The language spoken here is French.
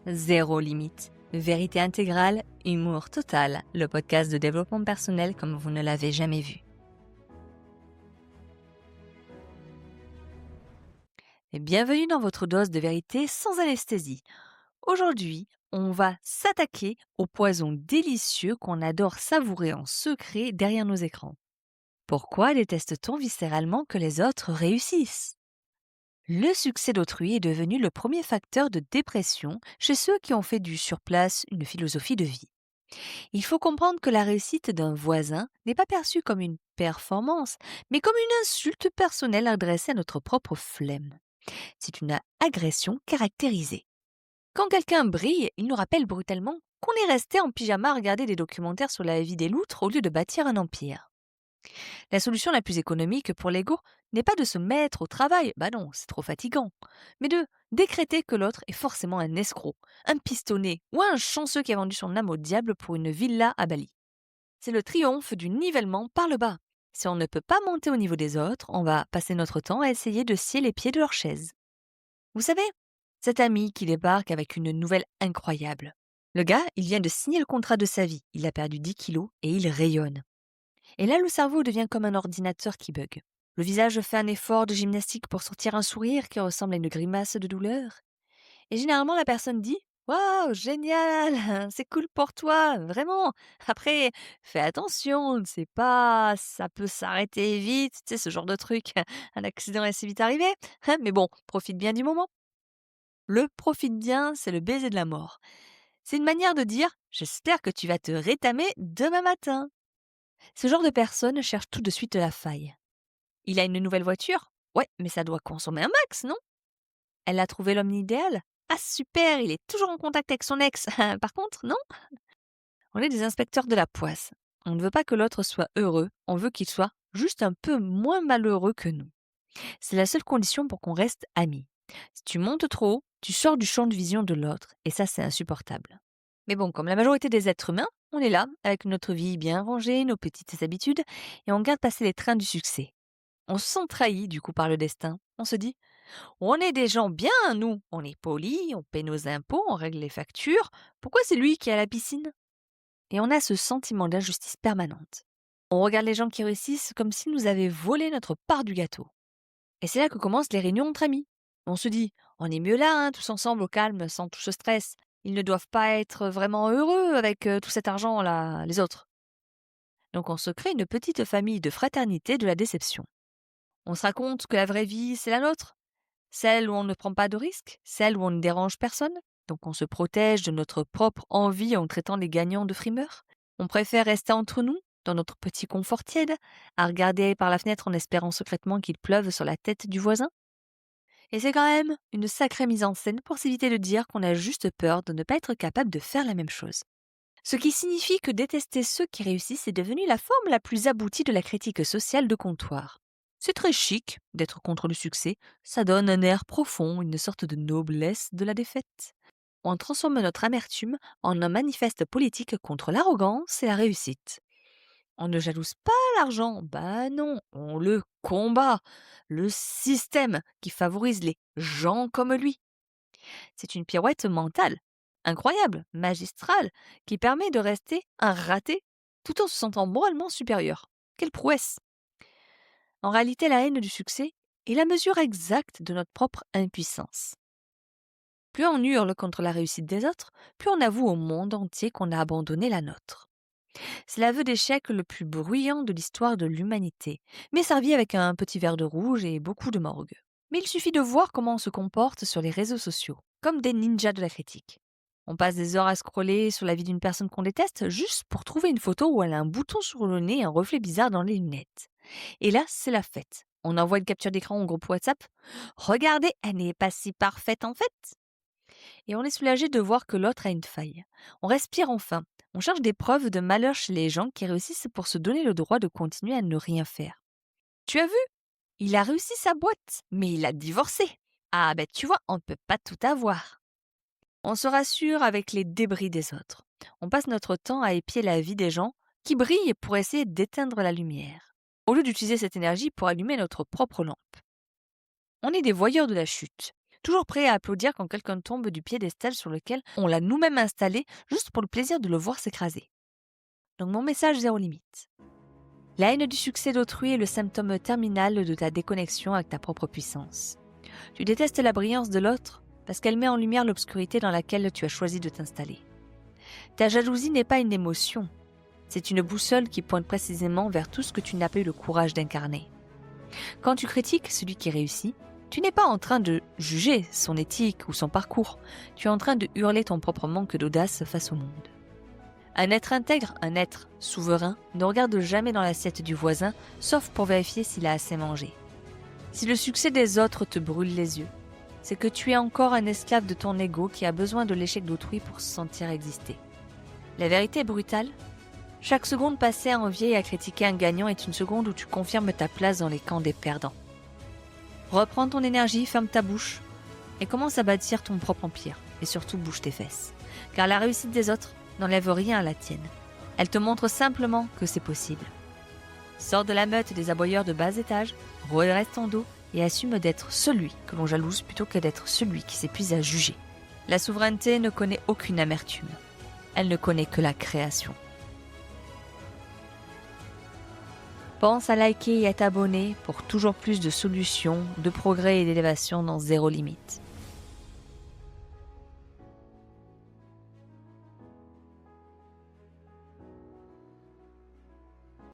Zéro limite. Vérité intégrale, humour total. Le podcast de développement personnel comme vous ne l'avez jamais vu. Et bienvenue dans votre dose de vérité sans anesthésie. Aujourd'hui, on va s'attaquer au poison délicieux qu'on adore savourer en secret derrière nos écrans. Pourquoi déteste-t-on viscéralement que les autres réussissent ? Le succès d'autrui est devenu le premier facteur de dépression chez ceux qui ont fait du surplace une philosophie de vie. Il faut comprendre que la réussite d'un voisin n'est pas perçue comme une performance, mais comme une insulte personnelle adressée à notre propre flemme. C'est une agression caractérisée. Quand quelqu'un brille, il nous rappelle brutalement qu'on est resté en pyjama à regarder des documentaires sur la vie des loutres au lieu de bâtir un empire. La solution la plus économique pour l'ego n'est pas de se mettre au travail, bah non, c'est trop fatigant, mais de décréter que l'autre est forcément un escroc, un pistonné ou un chanceux qui a vendu son âme au diable pour une villa à Bali. C'est le triomphe du nivellement par le bas. Si on ne peut pas monter au niveau des autres, on va passer notre temps à essayer de scier les pieds de leur chaise. Vous savez, cet ami qui débarque avec une nouvelle incroyable. Le gars, il vient de signer le contrat de sa vie, il a perdu 10 kilos et il rayonne. Et là, le cerveau devient comme un ordinateur qui bug. Le visage fait un effort de gymnastique pour sortir un sourire qui ressemble à une grimace de douleur. Et généralement, la personne dit: «Waouh, génial, c'est cool pour toi, vraiment. Après, fais attention, ne sais pas, ça peut s'arrêter vite», tu sais, ce genre de truc. Un accident est si vite arrivé, mais bon, profite bien du moment. Le profite bien, c'est le baiser de la mort. C'est une manière de dire: «J'espère que tu vas te rétamer demain matin». Ce genre de personne cherche tout de suite la faille. Il a une nouvelle voiture? Ouais, mais ça doit consommer un max, non? Elle a trouvé l'homme idéal? Ah super, il est toujours en contact avec son ex. Par contre, non? On est des inspecteurs de la poisse. On ne veut pas que l'autre soit heureux, on veut qu'il soit juste un peu moins malheureux que nous. C'est la seule condition pour qu'on reste amis. Si tu montes trop haut, tu sors du champ de vision de l'autre, et ça c'est insupportable. Mais bon, comme la majorité des êtres humains, on est là, avec notre vie bien rangée, nos petites habitudes, et on garde passer les trains du succès. On se sent trahi du coup par le destin. On se dit: «On est des gens bien, nous, on est polis, on paie nos impôts, on règle les factures, pourquoi c'est lui qui est à la piscine?» Et on a ce sentiment d'injustice permanente. On regarde les gens qui réussissent comme s'ils nous avaient volé notre part du gâteau. Et c'est là que commencent les réunions entre amis. On se dit: «On est mieux là, hein, tous ensemble au calme, sans tout ce stress. Ils ne doivent pas être vraiment heureux avec tout cet argent-là, les autres». Donc on se crée une petite famille de fraternité de la déception. On se raconte que la vraie vie, c'est la nôtre, celle où on ne prend pas de risques, celle où on ne dérange personne. Donc on se protège de notre propre envie en traitant les gagnants de frimeurs. On préfère rester entre nous, dans notre petit confort tiède, à regarder par la fenêtre en espérant secrètement qu'il pleuve sur la tête du voisin. Et c'est quand même une sacrée mise en scène pour s'éviter de dire qu'on a juste peur de ne pas être capable de faire la même chose. Ce qui signifie que détester ceux qui réussissent est devenu la forme la plus aboutie de la critique sociale de comptoir. C'est très chic d'être contre le succès, ça donne un air profond, une sorte de noblesse de la défaite. On transforme notre amertume en un manifeste politique contre l'arrogance et la réussite. On ne jalouse pas l'argent, bah non, on le combat. Le système qui favorise les gens comme lui. C'est une pirouette mentale, incroyable, magistrale, qui permet de rester un raté tout en se sentant moralement supérieur. Quelle prouesse! En réalité, la haine du succès est la mesure exacte de notre propre impuissance. Plus on hurle contre la réussite des autres, plus on avoue au monde entier qu'on a abandonné la nôtre. C'est l'aveu d'échec le plus bruyant de l'histoire de l'humanité, mais servi avec un petit verre de rouge et beaucoup de morgue. Mais il suffit de voir comment on se comporte sur les réseaux sociaux, comme des ninjas de la critique. On passe des heures à scroller sur la vie d'une personne qu'on déteste juste pour trouver une photo où elle a un bouton sur le nez et un reflet bizarre dans les lunettes. Et là, c'est la fête. On envoie une capture d'écran au groupe WhatsApp. Regardez, elle n'est pas si parfaite en fait. Et on est soulagé de voir que l'autre a une faille. On respire enfin. On cherche des preuves de malheur chez les gens qui réussissent pour se donner le droit de continuer à ne rien faire. Tu as vu? Il a réussi sa boîte, mais il a divorcé. Ah ben tu vois, on ne peut pas tout avoir. On se rassure avec les débris des autres. On passe notre temps à épier la vie des gens qui brillent pour essayer d'éteindre la lumière, au lieu d'utiliser cette énergie pour allumer notre propre lampe. On est des voyeurs de la chute. toujours prêt à applaudir quand quelqu'un tombe du piédestal sur lequel on l'a nous-mêmes installé juste pour le plaisir de le voir s'écraser. Donc mon message zéro limite. La haine du succès d'autrui est le symptôme terminal de ta déconnexion avec ta propre puissance. Tu détestes la brillance de l'autre parce qu'elle met en lumière l'obscurité dans laquelle tu as choisi de t'installer. Ta jalousie n'est pas une émotion, c'est une boussole qui pointe précisément vers tout ce que tu n'as pas eu le courage d'incarner. Quand tu critiques celui qui réussit, tu n'es pas en train de juger son éthique ou son parcours, tu es en train de hurler ton propre manque d'audace face au monde. Un être intègre, un être souverain, ne regarde jamais dans l'assiette du voisin, sauf pour vérifier s'il a assez mangé. Si le succès des autres te brûle les yeux, c'est que tu es encore un esclave de ton ego qui a besoin de l'échec d'autrui pour se sentir exister. La vérité est brutale. Chaque seconde passée à envier et à critiquer un gagnant est une seconde où tu confirmes ta place dans les camps des perdants. Reprends ton énergie, ferme ta bouche et commence à bâtir ton propre empire. Et surtout bouge tes fesses. Car la réussite des autres n'enlève rien à la tienne. Elle te montre simplement que c'est possible. Sors de la meute des aboyeurs de bas étage, redresse ton dos et assume d'être celui que l'on jalouse plutôt que d'être celui qui s'épuise à juger. La souveraineté ne connaît aucune amertume. Elle ne connaît que la création. Pense à liker et à t'abonner pour toujours plus de solutions, de progrès et d'élévation dans Zéro Limite.